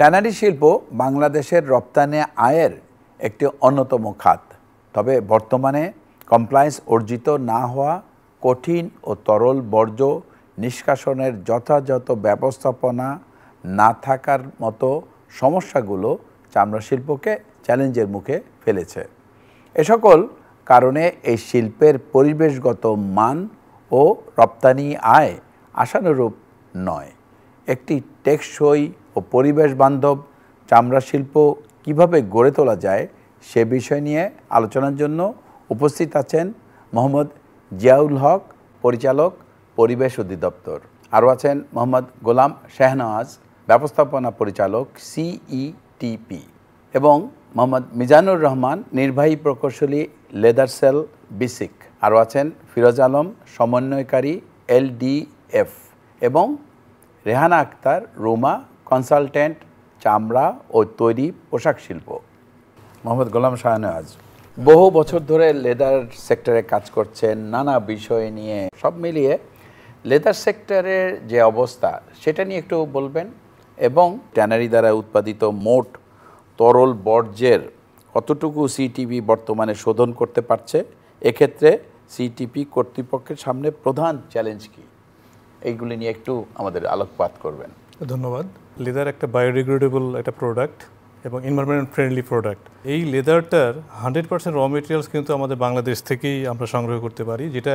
Tannery শিল্প বাংলাদেশের রপ্তানি আয়ের একটি অন্যতম খাত। তবে বর্তমানে কমপ্লায়েন্স অর্জিত না হওয়া, কঠিন ও তরল বর্জ্য নিষ্কাশনের যথাযথ ব্যবস্থাপনা না থাকার মতো সমস্যাগুলো চামড়া শিল্পকে চ্যালেঞ্জের মুখে ফেলেছে। এ সকল কারণে এই শিল্পের পরিবেশগত মান ও রপ্তানি আয় আশানুরূপ নয়। একটি টেকসই ও পরিবেশ বান্ধব চামড়া শিল্প কিভাবে গড়ে তোলা যায় সে বিষয় নিয়ে আলোচনার জন্য উপস্থিত আছেন মোহাম্মদ জিয়াউল হক, পরিচালক, পরিবেশ অধিদপ্তর। আরও আছেন মোহাম্মদ গোলাম শাহনওয়াজ, ব্যবস্থাপনা পরিচালক, সিইটিপি, এবং মোহাম্মদ মিজানুর রহমান, নির্বাহী প্রকৌশলী, লেদার সেল, বিসিক। আরও আছেন ফিরোজ আলম, সমন্বয়কারী, এলডিএফ, এবং রেহানা আক্তার রুমা, কনসালটেন্ট, চামড়া ও তৈরি পোশাক শিল্প। মোহাম্মদ গোলাম শাহনওয়াজ, বহু বছর ধরে লেদার সেক্টরে কাজ করছেন, নানা বিষয় নিয়ে। সব মিলিয়ে লেদার সেক্টরের যে অবস্থা সেটা নিয়ে একটু বলবেন, এবং ট্যানারি দ্বারা উৎপাদিত মোট তরল বর্জ্যের কতটুকু সিটিপি বর্তমানে শোধন করতে পারছে, এক্ষেত্রে সিটিপি কর্তৃপক্ষের সামনে প্রধান চ্যালেঞ্জ কী, এইগুলি নিয়ে একটু আমাদের আলোকপাত করবেন। ধন্যবাদ। লেদার একটা বায়োডিগ্রেডেবল একটা প্রোডাক্ট এবং এনভায়রনমেন্ট ফ্রেন্ডলি প্রোডাক্ট। এই লেদারটার 100% র মেটেরিয়ালস কিন্তু আমাদের বাংলাদেশ থেকেই আমরা সংগ্রহ করতে পারি, যেটা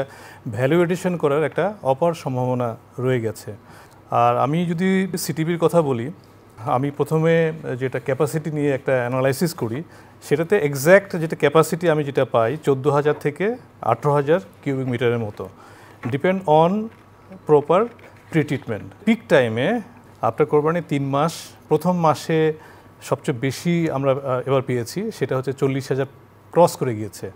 ভ্যালু এডিশন করার একটা অপার সম্ভাবনা রয়ে গেছে। আর আমি যদি সিটিপির কথা বলি, আমি প্রথমে যেটা ক্যাপাসিটি নিয়ে একটা অ্যানালাইসিস করি, সেটাতে এক্স্যাক্ট যেটা ক্যাপাসিটি আমি যেটা পাই 14,000 থেকে 18,000 কিউবিক মিটারের মতো, depend on proper pretreatment. Peak টাইমে আফটার কোরবানি 3 মাস, প্রথম মাসে সবচেয়ে বেশি আমরা এবার পেয়েছি, সেটা হচ্ছে 40,000 ক্রস করে গিয়েছে।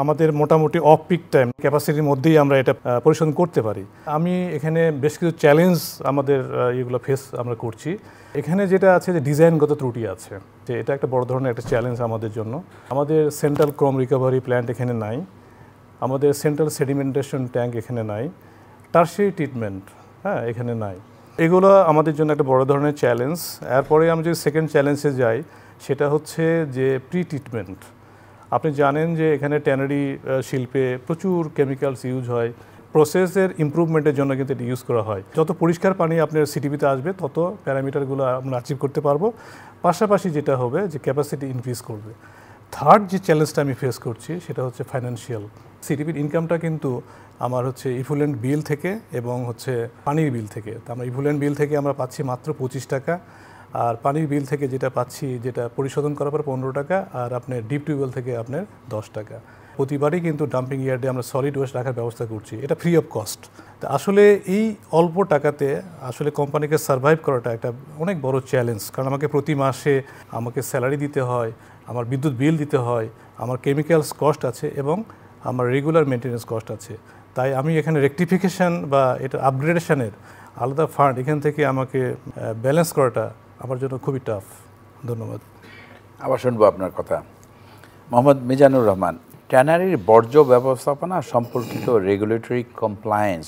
আমাদের মোটামুটি অফ পিক টাইম ক্যাপাসিটির মধ্যেই আমরা এটা পরিশোধন করতে পারি। আমি এখানে বেশ কিছু চ্যালেঞ্জ আমাদের এগুলো ফেস আমরা করছি। এখানে যেটা আছে যে ডিজাইনগত ত্রুটি আছে, যে এটা একটা বড় ধরনের একটা চ্যালেঞ্জ আমাদের জন্য। আমাদের সেন্ট্রাল ক্রোম রিকভারি প্ল্যান্ট এখানে নাই, আমাদের সেন্ট্রাল সেডিমেন্টেশন ট্যাঙ্ক এখানে নাই, টারশিয়ারি ট্রিটমেন্ট এখানে নাই। এগুলো আমাদের জন্য একটা বড় ধরনের চ্যালেঞ্জ। এরপরে আমি যদি সেকেন্ড চ্যালেঞ্জে যাই, সেটা হচ্ছে যে প্রি ট্রিটমেন্ট। আপনি জানেন যে এখানে ট্যানারি শিল্পে প্রচুর কেমিক্যালস ইউজ হয়, প্রসেসের ইমপ্রুভমেন্টের জন্য কিন্তু এটা ইউজ করা হয়। যত পরিষ্কার পানি আপনার সিটিপিতে আসবে, তত প্যারামিটারগুলো আমরা অ্যাচিভ করতে পারবো। পাশাপাশি যেটা হবে যে ক্যাপাসিটি ইনক্রিজ করবে। থার্ড যে চ্যালেঞ্জটা আমি ফেস করছি, সেটা হচ্ছে ফাইন্যান্সিয়াল। সিটিপির ইনকামটা কিন্তু আমার হচ্ছে ইফুলেন্ট বিল থেকে এবং হচ্ছে পানির বিল থেকে। তো আমরা ইফুলেন্ট বিল থেকে আমরা পাচ্ছি মাত্র 25 টাকা, আর পানির বিল থেকে যেটা পাচ্ছি, যেটা পরিশোধন করার পর 15 টাকা, আর আপনার ডিপ টিউবওয়েল থেকে আপনার 10 টাকা। প্রতিবারই কিন্তু ডাম্পিং ইয়ার্ডে আমরা সলিড ওয়েস্ট রাখার ব্যবস্থা করছি, এটা ফ্রি অফ কস্ট। তো আসলে এই অল্প টাকাতে আসলে কোম্পানিকে সার্ভাইভ করাটা একটা অনেক বড় চ্যালেঞ্জ, কারণ আমাকে প্রতি মাসে আমাকে স্যালারি দিতে হয়, আমার বিদ্যুৎ বিল দিতে হয়, আমার কেমিক্যালস কস্ট আছে, এবং আমার রেগুলার মেনটেন্যান্স কস্ট আছে। তাই আমি এখানে রেকটিফিকেশান বা এটা আপগ্রেডেশনের আলাদা ফান্ড এখান থেকে আমাকে ব্যালেন্স করাটা আমার জন্য খুবই টাফ। ধন্যবাদ। আবার শুনবো আপনার কথা। মোহাম্মদ মিজানুর রহমান, ট্যানারির বর্জ্য ব্যবস্থাপনা সম্পর্কিত রেগুলেটরি কমপ্লায়েন্স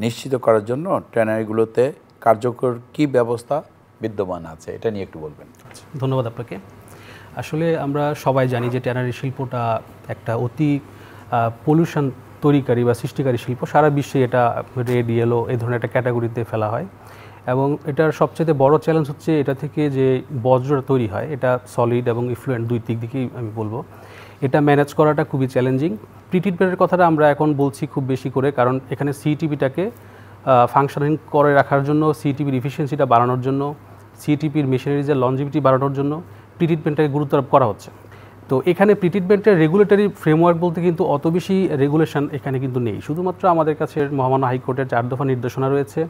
নিশ্চিত করার জন্য ট্যানারিগুলোতে কার্যকর কী ব্যবস্থা বিদ্যমান আছে, এটা নিয়ে একটু বলবেন। ধন্যবাদ আপনাকে। আসলে আমরা সবাই জানি যে ট্যানারি শিল্পটা একটা অতি পলিউশন তৈরিকারী বা সৃষ্টিকারী শিল্প। সারা বিশ্বে এটা রেড, ইয়েলো এই ধরনের একটা ক্যাটাগরিতে ফেলা হয়, এবং এটার সবচেয়ে বড় চ্যালেঞ্জ হচ্ছে এটা থেকে যে বজ্রটা তৈরি হয়, এটা সলিড এবং ইফ্লুয়েন্ট দুই দিক দিকেই আমি বলবো, এটা ম্যানেজ করাটা খুবই চ্যালেঞ্জিং। প্রিট্রিটমেন্টের কথাটা আমরা এখন বলছি খুব বেশি করে, কারণ এখানে সিটিপিটাকে ফাংশনিং করে রাখার জন্য, সিটিপির ইফিসিয়েন্সিটা বাড়ানোর জন্য, সিটিপির মেশিনারিজের লঞ্জিভিটি বাড়ানোর জন্য প্রিট্রিটমেন্টটাকে গুরুত্ব আরোপ করা হচ্ছে। তো এখানে প্রিট্রিটমেন্টের রেগুলেটরি ফ্রেমওয়ার্ক বলতে কিন্তু অত বেশি রেগুলেশন এখানে কিন্তু নেই। শুধুমাত্র আমাদের কাছে মহামান্য হাইকোর্টের 4 দফা নির্দেশনা রয়েছে,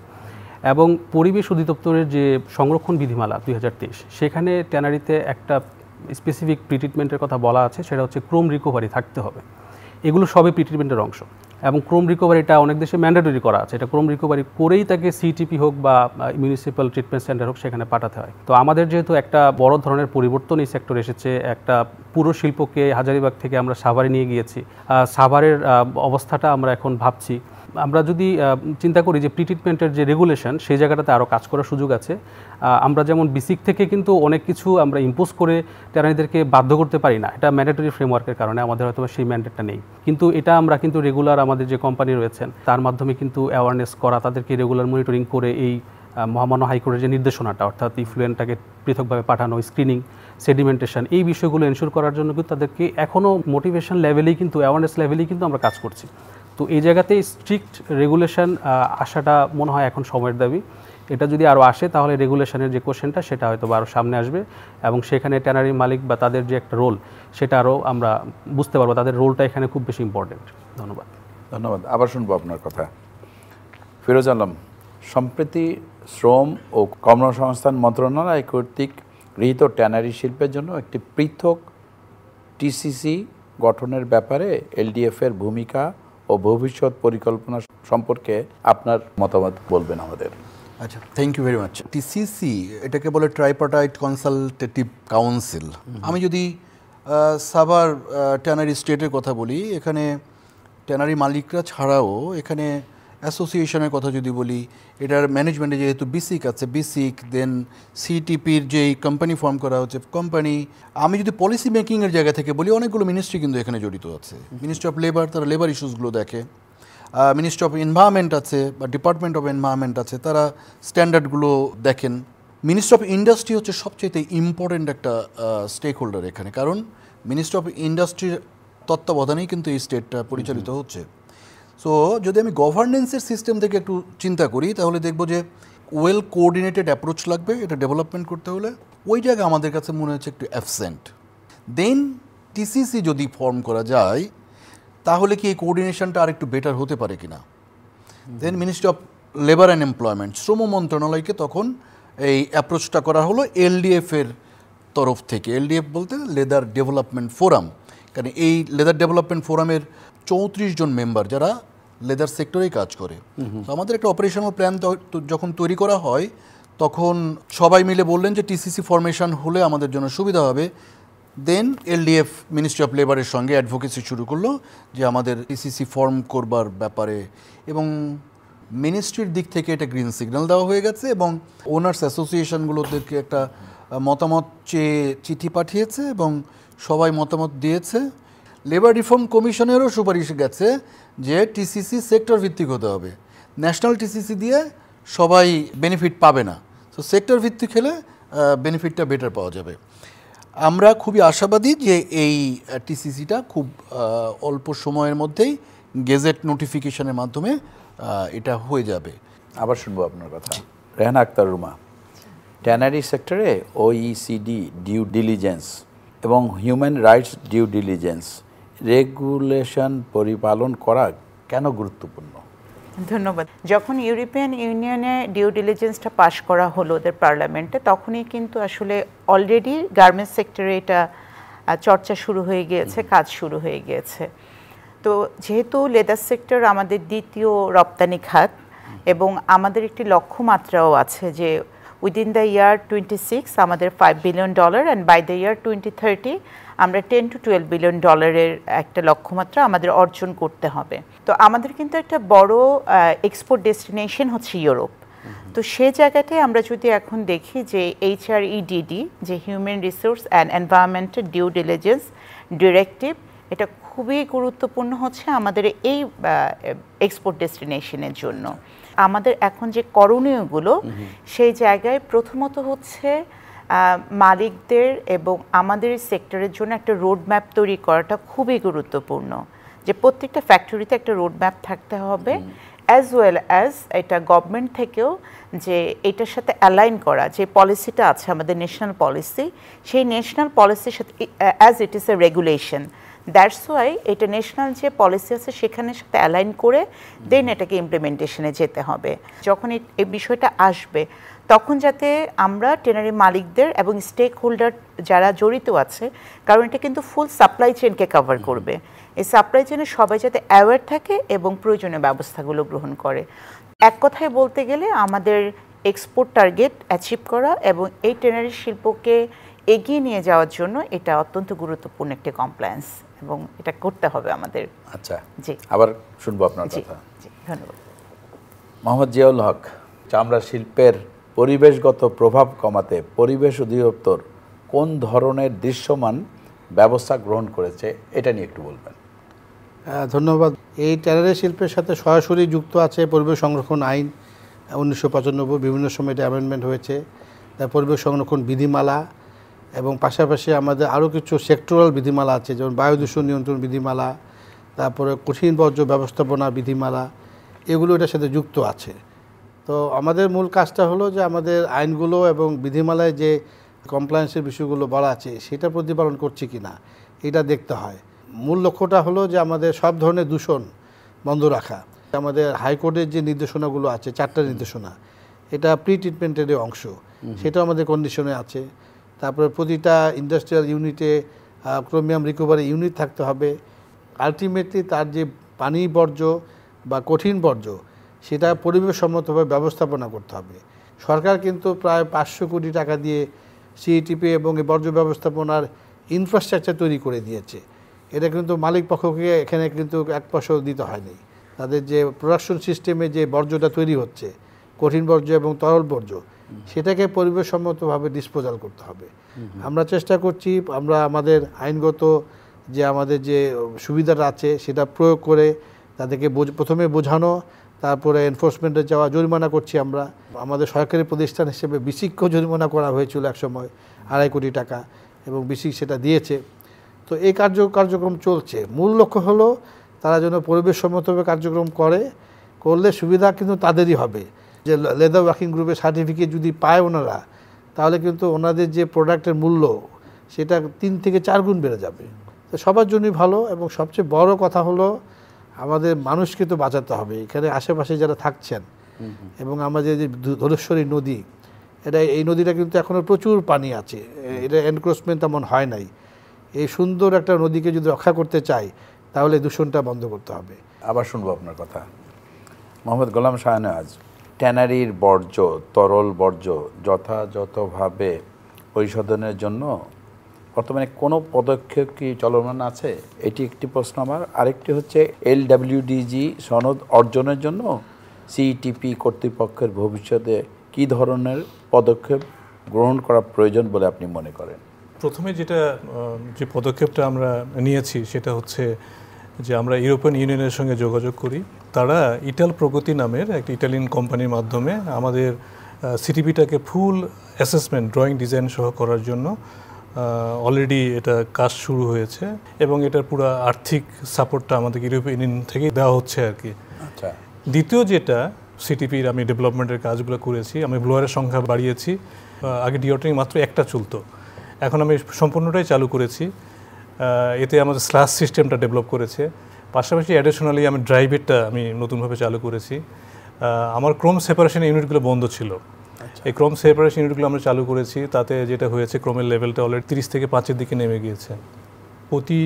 এবং পরিবেশ অধিদপ্তরের যে সংরক্ষণ বিধিমালা 2023, সেখানে ট্যানারিতে একটা স্পেসিফিক প্রিট্রিটমেন্টের কথা বলা আছে, সেটা হচ্ছে ক্রোম রিকভারি থাকতে হবে। এগুলো সবই প্রিট্রিটমেন্টের অংশ, এবং ক্রোম রিকভারিটা অনেক দেশে ম্যান্ডেটরি করা আছে। এটা ক্রোম রিকভারি করেই তাকে সিটিপি হোক বা মিউনিসিপ্যাল ট্রিটমেন্ট সেন্টার হোক সেখানে পাঠাতে হয়। তো আমাদের যেহেতু একটা বড় ধরনের পরিবর্তন এই সেক্টরে এসেছে, একটা পুরো শিল্পকে হাজারীবাগ থেকে আমরা সাভারে নিয়ে গিয়েছি, সাভারের অবস্থাটা আমরা এখন ভাবছি আমরা যদি চিন্তা করি যে প্রি-ট্রিটমেন্টের যে রেগুলেশন সেই জায়গাটাতে আরও কাজ করার সুযোগ আছে। আমরা যেমন বিসিক থেকে কিন্তু অনেক কিছু আমরা ইম্পোজ করে ট্যানারিদেরকে বাধ্য করতে পারি না, এটা ম্যান্ডেটরি ফ্রেমওয়ার্কের কারণে আমাদের হয়তো সেই ম্যান্ডেটটা নেই। কিন্তু এটা আমরা কিন্তু রেগুলার আমাদের যে কোম্পানি রয়েছেন তার মাধ্যমে কিন্তু অ্যাওয়ারনেস করা, তাদেরকে রেগুলার মনিটরিং করে এই মহামান্য হাইকোর্টের যে নির্দেশনাটা অর্থাৎ ইফ্লুয়েন্টটাকে পৃথকভাবে পাঠানো, স্ক্রিনিং, সেডিমেন্টেশন, এই বিষয়গুলো এনশিওর করার জন্য কিন্তু তাদেরকে এখনও মোটিভেশন লেভেলেই কিন্তু অ্যাওয়ারনেস লেভেলেই কিন্তু আমরা কাজ করছি। তো এই জায়গাতেই স্ট্রিক্ট রেগুলেশন আসাটা মনে হয় এখন সময়ের দাবি। এটা যদি আরও আসে তাহলে রেগুলেশনের যে কোশ্চেনটা সেটা হয়তো আরও সামনে আসবে এবং সেখানে ট্যানারি মালিক বা তাদের যে একটা রোল সেটা আরও আমরা বুঝতে পারবো, তাদের রোলটা এখানে খুব বেশি ইম্পর্টেন্ট। ধন্যবাদ। ধন্যবাদ। আবার শুনবো আপনার কথা। ফিরোজ আলম, সম্প্রতি শ্রম ও কর্মসংস্থান মন্ত্রণালয় কর্তৃক গৃহীত ট্যানারি শিল্পের জন্য একটি পৃথক টিসিসি গঠনের ব্যাপারে এলডিএফের ভূমিকা ও ভবিষ্যৎ পরিকল্পনা সম্পর্কে আপনার মতামত বলবেন আমাদের। আচ্ছা, thank you very much. TCC এটাকে বলে ট্রাইপার্টাইট কনসালটেটিভ কাউন্সিল। আমি যদি সাভার ট্যানারি স্টেটের কথা বলি, এখানে ট্যানারি মালিকরা ছাড়াও এখানে অ্যাসোসিয়েশনের কথা যদি বলি, এটার ম্যানেজমেন্টে যেহেতু বিসিক আছে, বিসিক, দেন সিটিপির যেই কোম্পানি ফর্ম করা হচ্ছে কোম্পানি। আমি যদি পলিসি মেকিংয়ের জায়গা থেকে বলি, অনেকগুলো মিনিস্ট্রি কিন্তু এখানে জড়িত আছে। মিনিস্ট্রি অফ লেবার, তারা লেবার ইস্যুসগুলো দেখে। মিনিস্ট্রি অফ এনভায়রনমেন্ট আছে বা ডিপার্টমেন্ট অফ এনভায়রনমেন্ট আছে, তারা স্ট্যান্ডার্ডগুলো দেখেন। মিনিস্ট্রি অফ ইন্ডাস্ট্রি হচ্ছে সবচেয়ে ইম্পর্টেন্ট একটা স্টেক হোল্ডার এখানে, কারণ মিনিস্ট্রি অফ ইন্ডাস্ট্রির তত্ত্বাবধানেই কিন্তু এই স্টেটটা পরিচালিত হচ্ছে। সো যদি আমি গভর্নেন্সের সিস্টেম থেকে একটু চিন্তা করি তাহলে দেখব যে ওয়েল কোঅর্ডিনেটেড অ্যাপ্রোচ লাগবে এটা ডেভেলপমেন্ট করতে হলে। ওই জায়গায় আমাদের কাছে মনে হচ্ছে একটু অ্যাবসেন্ট। দেন টিসিসি যদি ফর্ম করা যায় তাহলে কি এই কোঅর্ডিনেশনটা আর একটু বেটার হতে পারে কিনা। Then ministry of labour and employment, শ্রম মন্ত্রণালয়কে তখন এই অ্যাপ্রোচটা করা হলো এলডিএফের তরফ থেকে। এলডিএফ বলতে লেদার ডেভেলপমেন্ট ফোরাম, কারণ এই লেদার ডেভেলপমেন্ট ফোরামের 34 জন মেম্বার যারা লেদার সেক্টরেই কাজ করে। তো আমাদের একটা অপারেশনাল প্ল্যান যখন তৈরি করা হয় তখন সবাই মিলে বললেন যে টিসিসি ফরমেশন হলে আমাদের জন্য সুবিধা হবে। দেন এলডিএফ মিনিস্ট্রি অফ লেবারের সঙ্গে অ্যাডভোকেসি শুরু করলো যে আমাদের টিসিসি ফর্ম করবার ব্যাপারে, এবং মিনিস্ট্রির দিক থেকে এটা গ্রিন সিগন্যাল দেওয়া হয়ে গেছে এবং ওনার্স অ্যাসোসিয়েশনগুলোদেরকে একটা মতামত চেয়ে চিঠি পাঠিয়েছে এবং সবাই মতামত দিয়েছে। লেবার রিফর্ম কমিশনেরও সুপারিশ গেছে যে টিসিসি সেক্টর ভিত্তিক হতে হবে, ন্যাশনাল টিসিসি দিয়ে সবাই বেনিফিট পাবে না। তো সেক্টর ভিত্তিক হলে বেনিফিটটা বেটার পাওয়া যাবে। আমরা খুবই আশাবাদী যে এই টিসিসিটা খুব অল্প সময়ের মধ্যেই গেজেট নোটিফিকেশনের মাধ্যমে এটা হয়ে যাবে। আবার শুনবো আপনার কথা। রেহানা আক্তার রুমা, ট্যানারি সেক্টরে OECD ডিউ ডিলিজেন্স এবং human rights due diligence regulation পরিপালন করা কেন গুরুত্বপূর্ণ? ধন্যবাদ। যখন ইউরোপিয়ান ইউনিয়নে ডিউ ডিলিজেন্সটা পাশ করা হলো ওদের পার্লামেন্টে, তখনই কিন্তু আসলে অলরেডি গার্মেন্টস সেক্টরে এটা চর্চা শুরু হয়ে গিয়েছে, কাজ শুরু হয়ে গিয়েছে। তো যেহেতু লেদার সেক্টর আমাদের দ্বিতীয় রপ্তানি খাত এবং আমাদের একটি লক্ষ্যমাত্রাও আছে যে উইদিন দ্য ইয়ার 26 আমাদের $5 billion and by the year 2030 আমরা $10 to $12 বিলিয়ন একটা লক্ষ্যমাত্রা আমাদের অর্জন করতে হবে। তো আমাদের কিন্তু একটা বড় এক্সপোর্ট ডেস্টিনেশন হচ্ছে ইউরোপ। তো সে জায়গাটায় আমরা যদি এখন দেখি যে HREDD যে human resource and environmental due diligence directive, এটা খুবই গুরুত্বপূর্ণ হচ্ছে আমাদের এই এক্সপোর্ট ডেস্টিনেশনের জন্য। আমাদের এখন যে করণীয়গুলো সেই জায়গায় প্রথমত হচ্ছে মালিকদের এবং আমাদের সেক্টরের জন্য একটা রোড ম্যাপ তৈরি করাটা খুবই গুরুত্বপূর্ণ, যে প্রত্যেকটা ফ্যাক্টরিতে একটা রোড ম্যাপ থাকতে হবে, অ্যাজ ওয়েল অ্যাজ এটা গভর্নমেন্ট থেকেও যে এটার সাথে অ্যালাইন করা যে পলিসিটা আছে আমাদের ন্যাশনাল পলিসি, সেই ন্যাশনাল পলিসির সাথে as it is a regulation, that's why এটা ন্যাশনাল যে পলিসি আছে সেখানের সাথে অ্যালাইন করে দেন এটাকে ইমপ্লিমেন্টেশনে যেতে হবে। যখন এই বিষয়টা আসবে তখন যাতে আমরা ট্যানারি মালিকদের এবং স্টেক হোল্ডার যারা জড়িত আছে, কারণ এটা কিন্তু ফুল সাপ্লাই চেনকে কভার করবে, এই সাপ্লাই চেনে সবাই যাতে অ্যাওয়্যার থাকে এবং প্রয়োজনীয় ব্যবস্থাগুলো গ্রহণ করে। এক কথায় বলতে গেলে আমাদের এক্সপোর্ট টার্গেট অ্যাচিভ করা এবং এই ট্যানারি শিল্পকে এগিয়ে নিয়ে যাওয়ার জন্য এটা অত্যন্ত গুরুত্বপূর্ণ একটি কমপ্লায়েন্স এবং এটা করতে হবে আমাদের। আচ্ছা, জি, আবার শুনবো আপনার কথা। জি। ধন্যবাদ। মোহাম্মদ জিয়াউল হক, চামড়া শিল্পের পরিবেশগত প্রভাব কমাতে পরিবেশ অধিদপ্তর কোন ধরনের দৃশ্যমান ব্যবস্থা গ্রহণ করেছে, এটা নিয়ে একটু বলবেন। ধন্যবাদ। এই ট্যানারি শিল্পের সাথে সরাসরি যুক্ত আছে পরিবেশ সংরক্ষণ আইন 1995, বিভিন্ন সময় এটা অ্যামেন্ডমেন্ট হয়েছে, তার পরিবেশ সংরক্ষণ বিধিমালা, এবং পাশাপাশি আমাদের আরও কিছু সেক্টরাল বিধিমালা আছে, যেমন বায়ু দূষণ নিয়ন্ত্রণ বিধিমালা, তারপরে কঠিন বর্জ্য ব্যবস্থাপনা বিধিমালা, এগুলো এটার সাথে যুক্ত আছে। তো আমাদের মূল কাজটা হলো যে আমাদের আইনগুলো এবং বিধিমালায় যে কমপ্লায়েন্সের বিষয়গুলো বলা আছে সেটা প্রতিপালন করছে কি না এটা দেখতে হয়। মূল লক্ষ্যটা হলো যে আমাদের সব ধরনের দূষণ বন্ধ রাখা। আমাদের হাইকোর্টের যে নির্দেশনাগুলো আছে, 4টা নির্দেশনা, এটা প্রি ট্রিটমেন্টের অংশ, সেটাও আমাদের কন্ডিশনে আছে। তারপরে প্রতিটা ইন্ডাস্ট্রিয়াল ইউনিটে ক্রোমিয়াম রিকভারি ইউনিট থাকতে হবে। আলটিমেটলি তার যে পানি বর্জ্য বা কঠিন বর্জ্য সেটা পরিবেশসম্মতভাবে ব্যবস্থাপনা করতে হবে। সরকার কিন্তু প্রায় 500 কোটি টাকা দিয়ে সিইটিপি এবং এই বর্জ্য ব্যবস্থাপনার ইনফ্রাস্ট্রাকচার তৈরি করে দিয়েছে। এটা কিন্তু মালিক পক্ষকে এখানে কিন্তু 1 পয়সাও দিতে হয়নি। তাদের যে প্রোডাকশন সিস্টেমে যে বর্জ্যটা তৈরি হচ্ছে, কঠিন বর্জ্য এবং তরল বর্জ্য, সেটাকে পরিবেশসম্মতভাবে ডিসপোজাল করতে হবে। আমরা চেষ্টা করছি, আমরা আমাদের আইনগত যে আমাদের যে সুবিধাটা আছে সেটা প্রয়োগ করে তাদেরকে প্রথমে বোঝানো, তারপরে এনফোর্সমেন্টে যাওয়া, জরিমানা করছি আমরা। আমাদের সরকারি প্রতিষ্ঠান হিসেবে বিসিককেও জরিমানা করা হয়েছিল একসময় 2.5 কোটি টাকা, এবং বিসিক সেটা দিয়েছে। তো এই কার্যক্রম চলছে। মূল লক্ষ্য হলো তারা যেন পরিবেশসম্মতভাবে কার্যক্রম করলে সুবিধা কিন্তু তাদেরই হবে। যে লেদার ওয়ার্কিং গ্রুপের সার্টিফিকেট যদি পায় ওনারা, তাহলে কিন্তু ওনাদের যে প্রোডাক্টের মূল্য সেটা 3 থেকে 4 গুণ বেড়ে যাবে। তো সবার জন্যই ভালো। এবং সবচেয়ে বড় কথা হলো আমাদের মানুষকে তো বাঁচাতে হবে। এখানে আশেপাশে যারা থাকছেন, এবং আমাদের যে ধলেশ্বরী নদী, এই নদীটা কিন্তু এখনও প্রচুর পানি আছে, এটা এনক্রোচমেন্ট তেমন হয় নাই। এই সুন্দর একটা নদীকে যদি রক্ষা করতে চাই তাহলে দূষণটা বন্ধ করতে হবে। আবার শুনবো আপনার কথা। মোহাম্মদ গোলাম শাহনেওয়াজ, ট্যানারির বর্জ্য, তরল বর্জ্য যথাযথভাবে পরিশোধনের জন্য বর্তমানে কোনো পদক্ষেপ কি চলমান আছে? এটি একটি প্রশ্ন আমার। আরেকটি হচ্ছে LWDG সনদ অর্জনের জন্য সিইটিপি কর্তৃপক্ষের ভবিষ্যতে কী ধরনের পদক্ষেপ গ্রহণ করা প্রয়োজন বলে আপনি মনে করেন? প্রথমে যে পদক্ষেপটা আমরা নিয়েছি সেটা হচ্ছে যে আমরা ইউরোপিয়ান ইউনিয়নের সঙ্গে যোগাযোগ করি। তারা ইটাল প্রগতি নামের একটা ইটালিয়ান কোম্পানির মাধ্যমে আমাদের সিটিপিটাকে ফুল অ্যাসেসমেন্ট, ড্রয়িং ডিজাইন সহ করার জন্য অলরেডি এটা কাজ শুরু হয়েছে, এবং এটার পুরো আর্থিক সাপোর্টটা আমাদের ইউরোপিয়ান ইউনিয়ন থেকে দেওয়া হচ্ছে আর কি। আচ্ছা। দ্বিতীয় যেটা সিটিপির আমি ডেভেলপমেন্টের কাজগুলো করেছি, আমি ব্লোয়ারের সংখ্যা বাড়িয়েছি। আগে ডিওট্রিং মাত্র একটা চলতো, এখন আমি সম্পূর্ণটাই চালু করেছি। এতে আমাদের স্ল্যাশ সিস্টেমটা ডেভেলপ করেছে। পাশাপাশি অ্যাডিশনালি আমি ড্রাইভেরটা আমি নতুনভাবে চালু করেছি। আমার ক্রোম সেপারেশন ইউনিটগুলো বন্ধ ছিল, এই ক্রোম সেপারেশন ইউনিটগুলো আমরা চালু করেছি। তাতে যেটা হয়েছে, ক্রোমের লেভেলটা অলরেডি 30 থেকে 5-এর দিকে নেমে গিয়েছে। প্রতি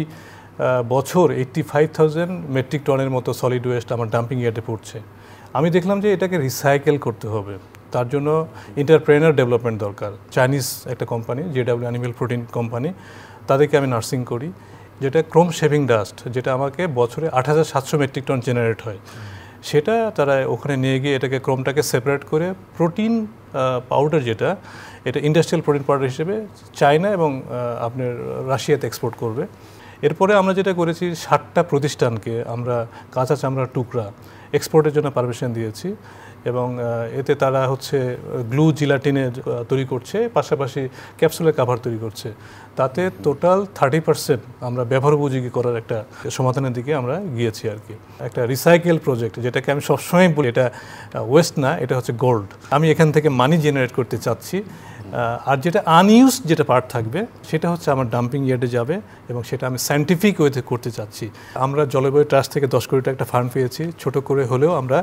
বছর 85,000 মেট্রিক টনের মতো সলিড ওয়েস্ট আমার ডাম্পিং ইয়ার্ডে পড়ছে। আমি দেখলাম যে এটাকে রিসাইকেল করতে হবে, তার জন্য এন্টারপ্রেনার ডেভেলপমেন্ট দরকার। চাইনিজ একটা company, JW animal protein company, তাদেরকে আমি নার্সিং করি, যেটা ক্রোম শেভিং ডাস্ট, যেটা আমাকে বছরে 8,700 মেট্রিক টন জেনারেট হয়। সেটা তারা ওখানে নিয়ে গিয়ে এটাকে ক্রোমটাকে সেপারেট করে প্রোটিন পাউডার, যেটা এটা ইন্ডাস্ট্রিয়াল প্রোটিন পাউডার হিসেবে চায়না এবং আপনার রাশিয়াতে এক্সপোর্ট করবে। এরপরে আমরা যেটা করেছি, 60টা প্রতিষ্ঠানকে আমরা কাঁচা চামড়ার টুকরা এক্সপোর্টের জন্য পারমিশন দিয়েছি, এবং এতে তারা হচ্ছে গ্লু জিলাটিনে তৈরি করছে, পাশাপাশি ক্যাপসুলের কাভার তৈরি করছে। তাতে টোটাল 30% আমরা ব্যবহার উপযোগী করার একটা সমাধানের দিকে আমরা গিয়েছি আর কি। একটা রিসাইকেল প্রজেক্ট, যেটাকে আমি সবসময় বলি এটা ওয়েস্ট না, এটা হচ্ছে গোল্ড। আমি এখান থেকে মানি জেনারেট করতে চাচ্ছি। আর যেটা আনইউজ যেটা পার্ট থাকবে সেটা হচ্ছে আমার ডাম্পিং ইয়ার্ডে যাবে, এবং সেটা আমি সায়েন্টিফিক ওয়েতে করতে চাচ্ছি। আমরা জলবায়ু ট্রাস্ট থেকে 10 কোটি টাকা একটা ফান্ড পেয়েছি, ছোট করে হলেও আমরা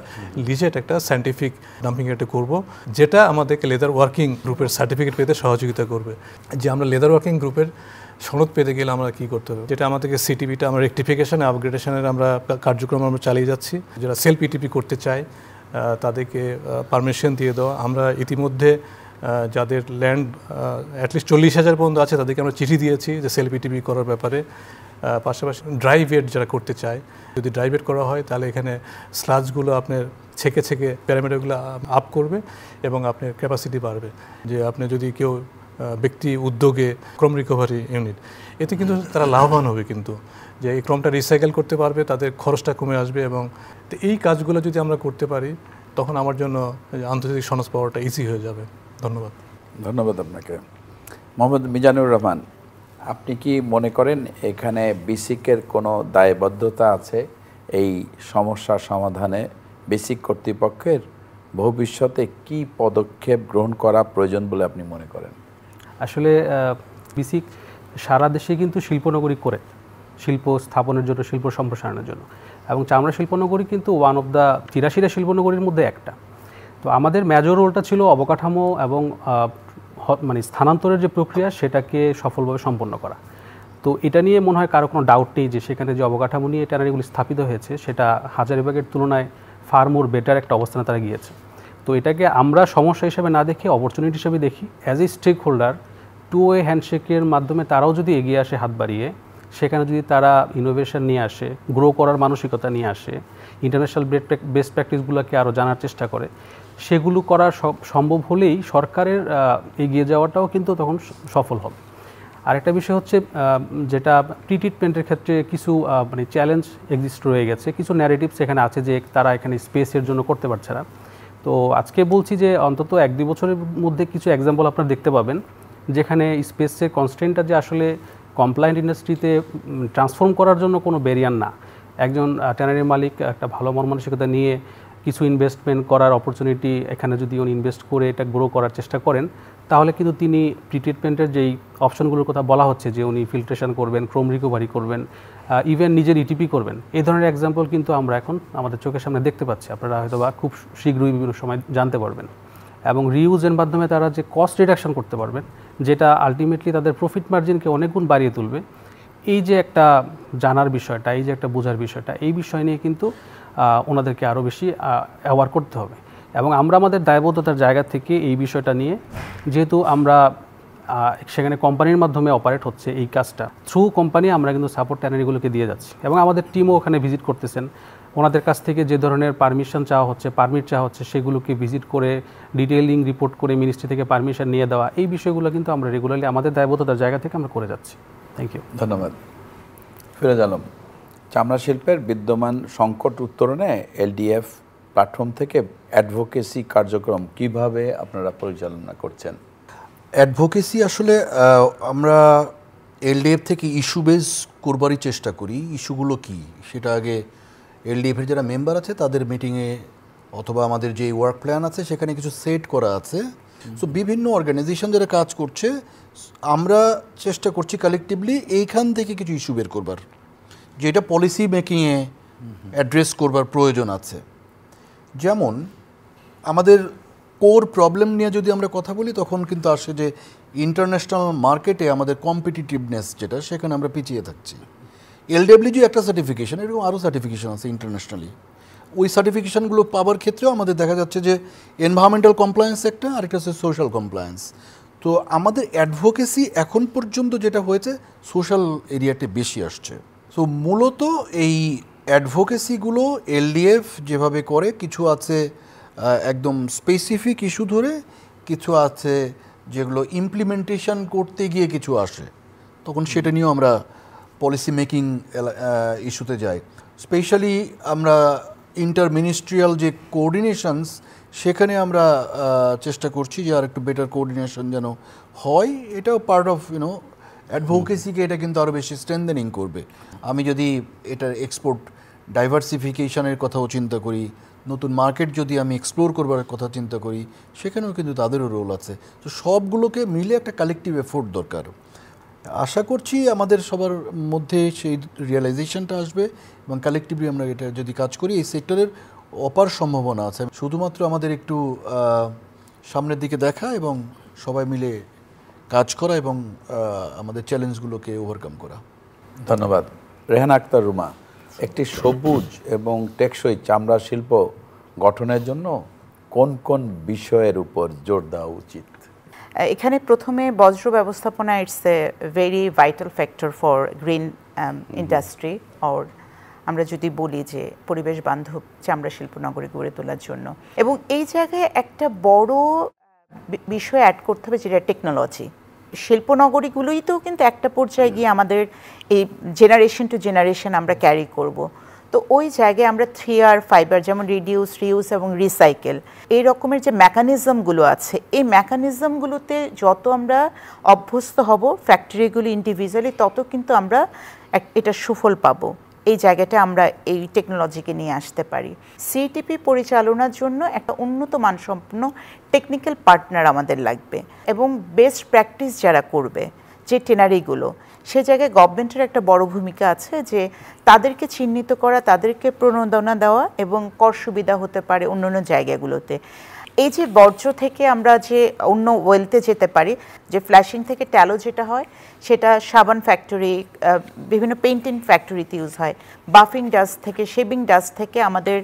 লিজেট একটা সায়েন্টিফিক ডাম্পিং ইয়ার্ডে করব, যেটা আমাদেরকে লেদার ওয়ার্কিং গ্রুপের সার্টিফিকেট পেতে সহযোগিতা করবে। যে আমরা লেদার ওয়ার্কিং গ্রুপের সনদ পেতে গেলে আমরা কী করতে হবে, যেটা আমাদেরকে সিটিপিটা আমরা রেকটিফিকেশন আপগ্রেডেশনের আমরা কার্যক্রম আমরা চালিয়ে যাচ্ছি। যারা সেলফ ইটিপি করতে চায় তাদেরকে পারমিশন দিয়ে দেওয়া। আমরা ইতিমধ্যে যাদের ল্যান্ড অ্যাটলিস্ট 40,000 পর্যন্ত আছে তাদেরকে আমরা চিঠি দিয়েছি যে সেলফ ইটিপি করার ব্যাপারে। পাশাপাশি ড্রাই ওয়েট যারা করতে চায়, যদি ড্রাই ওয়েট করা হয় তাহলে এখানে স্লাজগুলো আপনার ছেঁকে ছেঁকে প্যারামিটারগুলো আপ করবে এবং আপনার ক্যাপাসিটি বাড়বে। যে আপনি যদি কেউ ব্যক্তি উদ্যোগে ক্রম রিকভারি ইউনিট, এতে কিন্তু তারা লাভবান হবে, কিন্তু যে এই ক্রমটা রিসাইকেল করতে পারবে, তাদের খরচটা কমে আসবে। এবং এই কাজগুলো যদি আমরা করতে পারি তখন আমার জন্য আন্তর্জাতিক সনদ পাওয়াটা ইজি হয়ে যাবে। ধন্যবাদ। ধন্যবাদ আপনাকে। মোহাম্মদ মিজানুর রহমান, আপনি কি মনে করেন এখানে বিসিকের কোনো দায়বদ্ধতা আছে এই সমস্যার সমাধানে? বিসিক কর্তৃপক্ষের ভবিষ্যতে কি পদক্ষেপ গ্রহণ করা প্রয়োজন বলে আপনি মনে করেন? আসলে বিসিক সারা দেশে কিন্তু শিল্পনগরী করে, শিল্প স্থাপনের জন্য, শিল্প সম্প্রসারণের জন্য, এবং চামড়া শিল্পনগরী কিন্তু ওয়ান অফ দ্য 83টা শিল্পনগরীর মধ্যে একটা। তো আমাদের মেজর রোলটা ছিল অবকাঠামো এবং মানে স্থানান্তরের যে প্রক্রিয়া সেটাকে সফলভাবে সম্পন্ন করা। তো এটা নিয়ে মনে হয় কারো কোনো ডাউট নেই যে সেখানে যে অবকাঠামো নিয়ে ট্যানারিগুলি স্থাপিত হয়েছে সেটা হাজারীবাগের তুলনায় ফার মোর বেটার একটা অবস্থানে তারা গিয়েছে। তো এটাকে আমরা সমস্যা হিসেবে না দেখে অপরচুনিটি হিসেবে দেখি। As a stakeholder, two way হ্যান্ডশেকের মাধ্যমে তারাও যদি এগিয়ে আসে হাত বাড়িয়ে, সেখানে যদি তারা ইনোভেশন নিয়ে আসে, গ্রো করার মানসিকতা নিয়ে আসে, ইন্টারন্যাশনাল বেস্ট প্র্যাকটিসগুলোকে আরও জানার চেষ্টা করে, সেগুলো করা সম্ভব হলেই সরকারের এগিয়ে যাওয়াটাও কিন্তু তখন সফল হবে। আরেকটা বিষয় হচ্ছে যেটা প্রি ট্রিটমেন্টের ক্ষেত্রে কিছু মানে চ্যালেঞ্জ এক্সিস্ট রয়ে গেছে, কিছু ন্যারেটিভস এখানে আছে যে তারা এখানে স্পেসের জন্য করতে পারছে না। তো আজকে বলছি যে অন্তত 1-2 বছরের মধ্যে কিছু এক্সাম্পল আপনারা দেখতে পাবেন যেখানে স্পেসের কনস্ট্রেন্টটা যে আসলে কমপ্লায়েন্ট ইন্ডাস্ট্রিতে ট্রান্সফর্ম করার জন্য কোনো ব্যারিয়ার না। একজন ট্যানারির মালিক একটা ভালো মন মানসিকতা নিয়ে কিছু ইনভেস্টমেন্ট করার অপরচুনিটি এখানে যদি উনি ইনভেস্ট করে এটা গ্রো করার চেষ্টা করেন, তাহলে কিন্তু তিনি প্রি ট্রিটমেন্টের যেই অপশনগুলোর কথা বলা হচ্ছে যে উনি ফিল্ট্রেশন করবেন, ক্রোম রিকভারি করবেন, ইভেন নিজের ইটিপি করবেন, এই ধরনের এক্সাম্পল কিন্তু আমরা এখন আমাদের চোখের সামনে দেখতে পাচ্ছি। আপনারা হয়তো বা খুব শীঘ্রই বিভিন্ন সময় জানতে পারবেন। এবং রিউজের মাধ্যমে তারা যে কস্ট রিডাকশন করতে পারবেন, যেটা আলটিমেটলি তাদের প্রফিট মার্জিনকে অনেক গুণ বাড়িয়ে তুলবে, এই যে একটা জানার বিষয়টা, এই যে একটা বোঝার বিষয়টা, এই বিষয় নিয়ে কিন্তু ওনাদেরকে আরও বেশি অ্যাওয়ার করতে হবে। এবং আমরা আমাদের দায়বদ্ধতার জায়গা থেকে এই বিষয়টা নিয়ে, যেহেতু আমরা সেখানে কোম্পানির মাধ্যমে অপারেট হচ্ছে এই কাজটা, থ্রু কোম্পানি আমরা কিন্তু সাপোর্ট ট্যানারিগুলোকে দিয়ে যাচ্ছি এবং আমাদের টিমও ওখানে ভিজিট করতেছেন। ওনাদের কাছ থেকে যে ধরনের পারমিশন চাওয়া হচ্ছে, পারমিট চাওয়া হচ্ছে, সেগুলোকে ভিজিট করে ডিটেইলিং রিপোর্ট করে মিনিস্ট্রি থেকে পারমিশন নিয়ে দেওয়া, এই বিষয়গুলো কিন্তু আমরা রেগুলারলি আমাদের দায়বদ্ধতার জায়গা থেকে আমরা করে যাচ্ছি। Thank you. ধন্যবাদ। ফিরোজ আলম, চামড়া শিল্পের বিদ্যমান সংকট উত্তরণে এলডিএফ প্ল্যাটফর্ম থেকে অ্যাডভোকেসি কার্যক্রম কিভাবে আপনারা পরিচালনা করছেন? অ্যাডভোকেসি আসলে আমরা এলডিএফ থেকে ইস্যু বেস করবারই চেষ্টা করি। ইস্যুগুলো কি সেটা আগে এলডিএফের যারা মেম্বার আছে তাদের মিটিংয়ে অথবা আমাদের যে ওয়ার্ক প্ল্যান আছে সেখানে কিছু সেট করা আছে। সো বিভিন্ন অর্গানাইজেশন যারা কাজ করছে আমরা চেষ্টা করছি কালেকটিভলি এইখান থেকে কিছু ইস্যু বের করবার, যেটা পলিসি মেকিংয়ে অ্যাড্রেস করবার প্রয়োজন আছে। যেমন আমাদের কোর প্রবলেম নিয়ে যদি আমরা কথা বলি তখন কিন্তু আসে যে ইন্টারন্যাশনাল মার্কেটে আমাদের কম্পিটিটিভনেস যেটা, সেখানে আমরা পিছিয়ে থাকছি। এলডব্লিউজি একটা সার্টিফিকেশন, এরকম আরও সার্টিফিকেশন আছে ইন্টারন্যাশনালি। ওই সার্টিফিকেশনগুলো পাওয়ার ক্ষেত্রেও আমাদের দেখা যাচ্ছে যে এনভায়রনমেন্টাল কমপ্লায়েন্স একটা, আরেকটা হচ্ছে সোশ্যাল কমপ্লায়েন্স। তো আমাদের অ্যাডভোকেসি এখন পর্যন্ত যেটা হয়েছে সোশ্যাল এরিয়াতে বেশি আসছে। সো মূলত এই অ্যাডভোকেসিগুলো এলডিএফ যেভাবে করে, কিছু আছে একদম স্পেসিফিক ইস্যু ধরে, কিছু আছে যেগুলো ইমপ্লিমেন্টেশন করতে গিয়ে কিছু আসে, তখন সেটা নিয়েও আমরা পলিসি মেকিং ইস্যুতে যাই। স্পেশালি আমরা ইন্টার মিনিস্ট্রিয়াল যে কোঅর্ডিনেশনস, সেখানে আমরা চেষ্টা করছি যে আর একটু বেটার কোঅর্ডিনেশন যেন হয়। এটাও পার্ট অফ অ্যাডভোকেসিকে এটা কিন্তু আরও বেশি স্ট্রেংথেনিং করবে। আমি যদি এটার এক্সপোর্ট ডাইভার্সিফিকেশনের কথাও চিন্তা করি, নতুন মার্কেট যদি আমি এক্সপ্লোর করবার কথা চিন্তা করি, সেখানেও কিন্তু তাদেরও রোল আছে। তো সবগুলোকে মিলে একটা কালেকটিভ এফোর্ট দরকার। আশা করছি আমাদের সবার মধ্যে সেই রিয়েলাইজেশনটা আসবে এবং কালেকটিভলি আমরা এটা যদি কাজ করি, এই সেক্টরের অপার সম্ভাবনা আছে। শুধুমাত্র আমাদের একটু সামনের দিকে দেখা এবং সবাই মিলে কাজ করা এবং আমাদের চ্যালেঞ্জগুলোকে ওভারকাম করা। ধন্যবাদ। রেহানা আক্তার রুমা, একটি সবুজ এবং টেকসই চামড়া শিল্প গঠনের জন্য কোন কোন বিষয়ের উপর জোর দেওয়া উচিত? এখানে প্রথমে বজ্র ব্যবস্থাপনা, it's a very vital factor for green industry or আমরা যদি বলি যে পরিবেশ বান্ধব চামড়া শিল্প নগরী গড়ে তোলার জন্য। এবং এই জায়গায় একটা বড় বিষয় অ্যাড করতে হবে, যেটা টেকনোলজি। শিল্পনগরীগুলোই তো কিন্তু একটা পর্যায়ে গিয়ে আমাদের এই জেনারেশন টু জেনারেশন আমরা ক্যারি করব। তো ওই জায়গায় আমরা 3R 5R যেমন রিডিউস, রিউজ এবং রিসাইকেল, এই রকমের যে মেকানিজমগুলো আছে, এই মেকানিজমগুলোতে যত আমরা অভ্যস্ত হব ফ্যাক্টরিগুলি ইন্ডিভিজুয়ালি, তত কিন্তু আমরা এটা সুফল পাবো। এই জায়গাটা আমরা এই টেকনোলজিকে নিয়ে আসতে পারি। সিটিপি পরিচালনার জন্য একটা উন্নত মানসম্পন্ন টেকনিক্যাল পার্টনার আমাদের লাগবে, এবং বেস্ট প্র্যাকটিস যারা করবে যে টেনারিগুলো, সে জায়গায় গভর্নমেন্টের একটা বড় ভূমিকা আছে, যে তাদেরকে চিহ্নিত করা, তাদেরকে প্রণোদনা দেওয়া, এবং কর সুবিধা হতে পারে অন্যান্য জায়গাগুলোতে। এই যে বর্জ্য থেকে আমরা যে অন্য ওয়েলতে যেতে পারি, যে ফ্ল্যাশিং থেকে ট্যালো যেটা হয় সেটা সাবান ফ্যাক্টরি, বিভিন্ন পেইন্টিং ফ্যাক্টরিতে ইউজ হয়। বাফিং ডাস্ট থেকে, শেভিং ডাস্ট থেকে আমাদের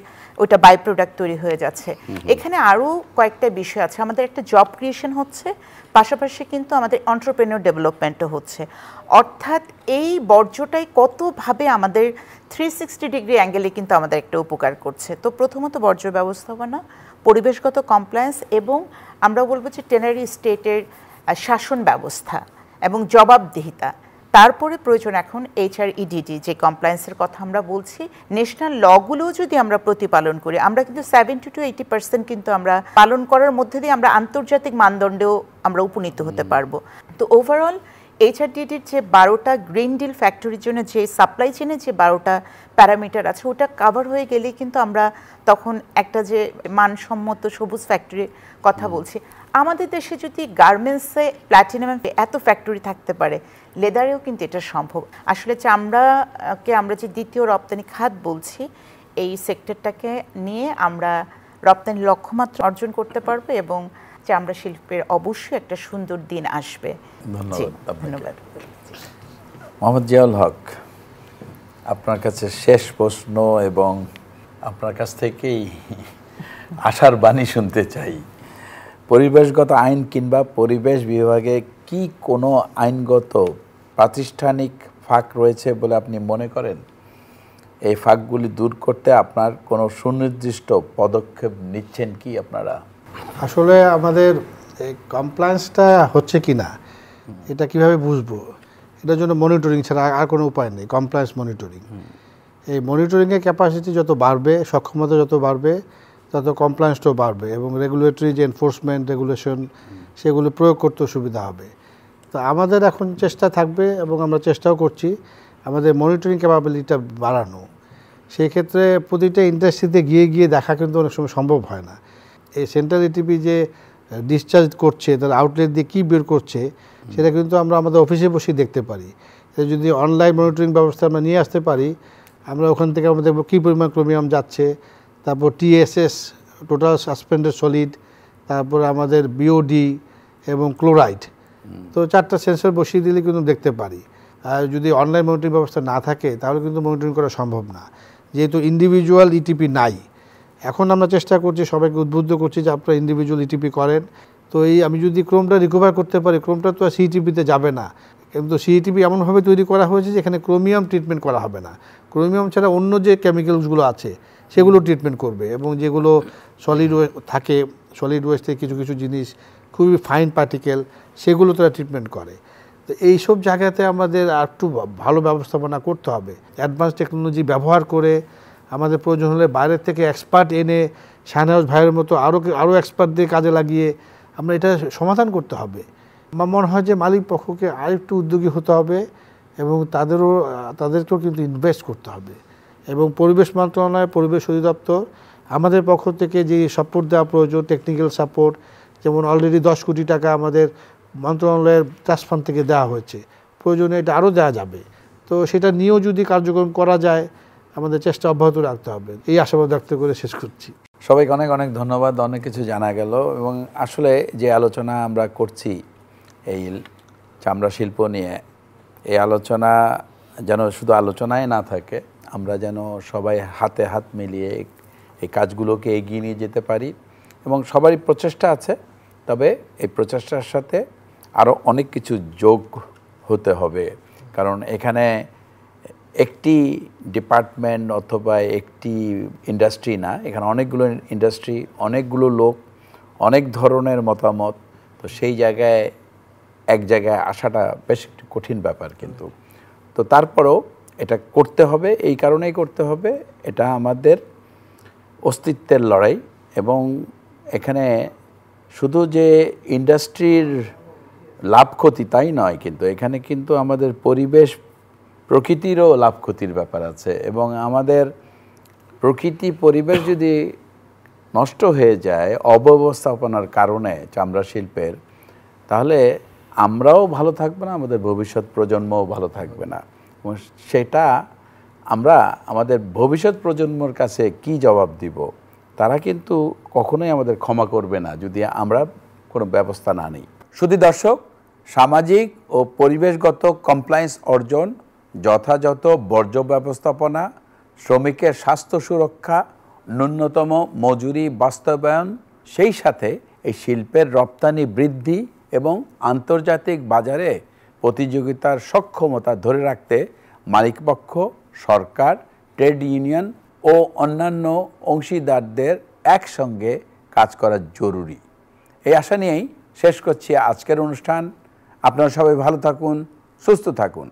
ওটা বাই প্রোডাক্ট তৈরি হয়ে যাচ্ছে। এখানে আরও কয়েকটা বিষয় আছে, আমাদের একটা জব ক্রিয়েশন হচ্ছে, পাশাপাশি কিন্তু আমাদের এন্টারপ্রেনিউর ডেভেলপমেন্টও হচ্ছে। অর্থাৎ এই বর্জ্যটাই কতভাবে আমাদের 360 ডিগ্রি অ্যাঙ্গেলে কিন্তু আমাদের একটা উপকার করছে। তো প্রথমত বর্জ্য ব্যবস্থাপনা, পরিবেশগত কমপ্লায়েন্স, এবং আমরা বলবো যে টেনারি স্টেটের শাসন ব্যবস্থা এবং জবাবদিহিতা। তারপরে প্রয়োজন এখন HREDD যে কমপ্লায়েন্সের কথা আমরা বলছি, ন্যাশনাল লগুলোও যদি আমরা প্রতিপালন করি, আমরা কিন্তু 70 to 80% কিন্তু আমরা পালন করার মধ্যে দিয়ে আমরা আন্তর্জাতিক মানদণ্ডেও আমরা উপনীত হতে পারবো। তো ওভারঅল HRDDর যে 12টা গ্রিন ডিল ফ্যাক্টরির জন্য যে সাপ্লাই চেনের যে 12টা প্যারামিটার আছে, ওটা কাভার হয়ে গেলেই কিন্তু আমরা তখন একটা যে মানসম্মত সবুজ ফ্যাক্টরির কথা বলছি। আমাদের দেশে যদি গার্মেন্টসে প্ল্যাটিনাম এত ফ্যাক্টরি থাকতে পারে, লেদারেও কিন্তু এটা সম্ভব। আসলে চামড়াকে আমরা যে দ্বিতীয় রপ্তানি খাত বলছি, এই সেক্টরটাকে নিয়ে আমরা রপ্তানি লক্ষ্যমাত্রা অর্জন করতে পারবো, এবং চামড়া শিল্পের অবশ্যই একটা সুন্দর দিন আসবে। ধন্যবাদ। মোহাম্মদ জিয়াউল হক, আপনার কাছে শেষ প্রশ্ন, এবং আপনার কাছ থেকেই আশার বাণী শুনতে চাই। পরিবেশগত আইন কিংবা পরিবেশ বিভাগে কি কোনো আইনগত প্রাতিষ্ঠানিক ফাঁক রয়েছে বলে আপনি মনে করেন? এই ফাঁকগুলি দূর করতে আপনার কোনো সুনির্দিষ্ট পদক্ষেপ নিচ্ছেন কি আপনারা? আসলে আমাদের এই কমপ্লায়েন্সটা হচ্ছে কি না, এটা কিভাবে বুঝবো? এটার জন্য মনিটরিং ছাড়া আর কোনো উপায় নেই। কমপ্লায়েন্স মনিটরিং, এই মনিটরিংয়ের ক্যাপাসিটি যত বাড়বে, সক্ষমতা যত বাড়বে, তত কমপ্লায়েন্সটাও বাড়বে, এবং রেগুলেটরি যে এনফোর্সমেন্ট রেগুলেশন, সেগুলো প্রয়োগ করতেও সুবিধা হবে। তো আমাদের এখন চেষ্টা থাকবে, এবং আমরা চেষ্টাও করছি আমাদের মনিটরিং ক্যাপাবিলিটিটা বাড়ানো। সেই ক্ষেত্রে প্রতিটা ইন্ডাস্ট্রিতে গিয়ে গিয়ে দেখা কিন্তু অনেক সময় সম্ভব হয় না। এই সেন্ট্রাল ইটিপি যে ডিসচার্জ করছে, তার আউটলেট দিয়ে কী বের করছে, সেটা কিন্তু আমরা আমাদের অফিসে বসেই দেখতে পারি। যদি অনলাইন মনিটরিং ব্যবস্থা আমরা নিয়ে আসতে পারি, আমরা ওখান থেকে আমাদের কী পরিমাণ ক্রোমিয়াম যাচ্ছে, তারপর TSS টোটাল সাসপেন্ডেড সলিড, তারপর আমাদের BOD এবং ক্লোরাইড, তো 4টা সেন্সর বসিয়ে দিলে কিন্তু দেখতে পারি। আর যদি অনলাইন মনিটরিং ব্যবস্থা না থাকে, তাহলে কিন্তু মনিটরিং করা সম্ভব না, যেহেতু ইন্ডিভিজুয়াল ইটিপি নাই। এখন আমরা চেষ্টা করছি, সবাইকে উদ্বুদ্ধ করছি যে আপনারা ইন্ডিভিজুয়াল ইটিপি করেন। তো এই আমি যদি ক্রোমটা রিকভার করতে পারি, ক্রোমটা তো আর CETP-তে যাবে না, কিন্তু CETP এমনভাবে তৈরি করা হয়েছে যে এখানে ক্রোমিয়াম ট্রিটমেন্ট করা হবে না। ক্রোমিয়াম ছাড়া অন্য যে কেমিক্যালসগুলো আছে সেগুলো ট্রিটমেন্ট করবে, এবং যেগুলো সলিড থাকে, সলিড ওয়েস্টের কিছু কিছু জিনিস খুবই ফাইন পার্টিকেল, সেগুলো তারা ট্রিটমেন্ট করে। তো এইসব জায়গাতে আমাদের আর একটু ভালো ব্যবস্থাপনা করতে হবে। অ্যাডভান্স টেকনোলজি ব্যবহার করে আমাদের প্রয়োজন হলে বাইরের থেকে এক্সপার্ট এনে, শাহনওয়াজ ভাইয়ের মতো আরও এক্সপার্টদের কাজে লাগিয়ে আমরা এটা সমাধান করতে হবে। আমার মনে হয় যে মালিক পক্ষকে আরেকটু উদ্যোগী হতে হবে, এবং তাদেরকেও কিন্তু ইনভেস্ট করতে হবে। এবং পরিবেশ মন্ত্রণালয়, পরিবেশ অধিদপ্তর আমাদের পক্ষ থেকে যে সাপোর্ট দেওয়া প্রয়োজন, টেকনিক্যাল সাপোর্ট, যেমন অলরেডি 10 কোটি টাকা আমাদের মন্ত্রণালয়ের ট্রাস্ট ফান্ড থেকে দেওয়া হয়েছে, প্রয়োজনে এটা আরও দেওয়া যাবে। তো সেটা নিয়েও যদি কার্যক্রম করা যায়, আমাদের চেষ্টা অব্যাহত রাখতে হবে। এই আশাবাদ ব্যক্ত করে শেষ করছি। সবাইকে অনেক অনেক ধন্যবাদ। অনেক কিছু জানা গেল, এবং আসলে যে আলোচনা আমরা করছি এই চামড়া শিল্প নিয়ে, এই আলোচনা যেন শুধু আলোচনায় না থাকে, আমরা যেন সবাই হাতে হাত মিলিয়ে এই কাজগুলোকে এগিয়ে নিয়ে যেতে পারি। এবং সবারই প্রচেষ্টা আছে, তবে এই প্রচেষ্টার সাথে আরও অনেক কিছু যোগ হতে হবে, কারণ এখানে একটি ডিপার্টমেন্ট অথবা একটি ইন্ডাস্ট্রি না, এখানে অনেকগুলো ইন্ডাস্ট্রি, অনেকগুলো লোক, অনেক ধরনের মতামত। তো সেই জায়গায় এক জায়গায় আসাটা বেশ একটি কঠিন ব্যাপার, কিন্তু তো তারপরেও এটা করতে হবে, এই কারণেই করতে হবে, এটা আমাদের অস্তিত্বের লড়াই। এবং এখানে শুধু যে ইন্ডাস্ট্রির লাভ ক্ষতি তাই নয়, কিন্তু এখানে কিন্তু আমাদের পরিবেশ প্রকৃতিরও লাভ ক্ষতির ব্যাপার আছে। এবং আমাদের প্রকৃতি পরিবেশ যদি নষ্ট হয়ে যায় অব্যবস্থাপনার কারণে চামড়া শিল্পের, তাহলে আমরাও ভালো থাকবে না, আমাদের ভবিষ্যৎ প্রজন্মও ভালো থাকবে না। এবং সেটা আমরা আমাদের ভবিষ্যৎ প্রজন্মর কাছে কি জবাব দিব, তারা কিন্তু কখনোই আমাদের ক্ষমা করবে না যদি আমরা কোনো ব্যবস্থা না নিই। শুধু দর্শক, সামাজিক ও পরিবেশগত কমপ্লায়েন্স অর্জন, যথাযথ বর্জ্য ব্যবস্থাপনা, শ্রমিকের স্বাস্থ্য সুরক্ষা, ন্যূনতম মজুরি বাস্তবায়ন, সেই সাথে এই শিল্পের রপ্তানি বৃদ্ধি এবং আন্তর্জাতিক বাজারে প্রতিযোগিতার সক্ষমতা ধরে রাখতে মালিকপক্ষ, সরকার, ট্রেড ইউনিয়ন ও অন্যান্য অংশীদারদের একসঙ্গে কাজ করা জরুরি। এই আশা নিয়েই শেষ করছি আজকের অনুষ্ঠান। আপনারা সবাই ভালো থাকুন, সুস্থ থাকুন।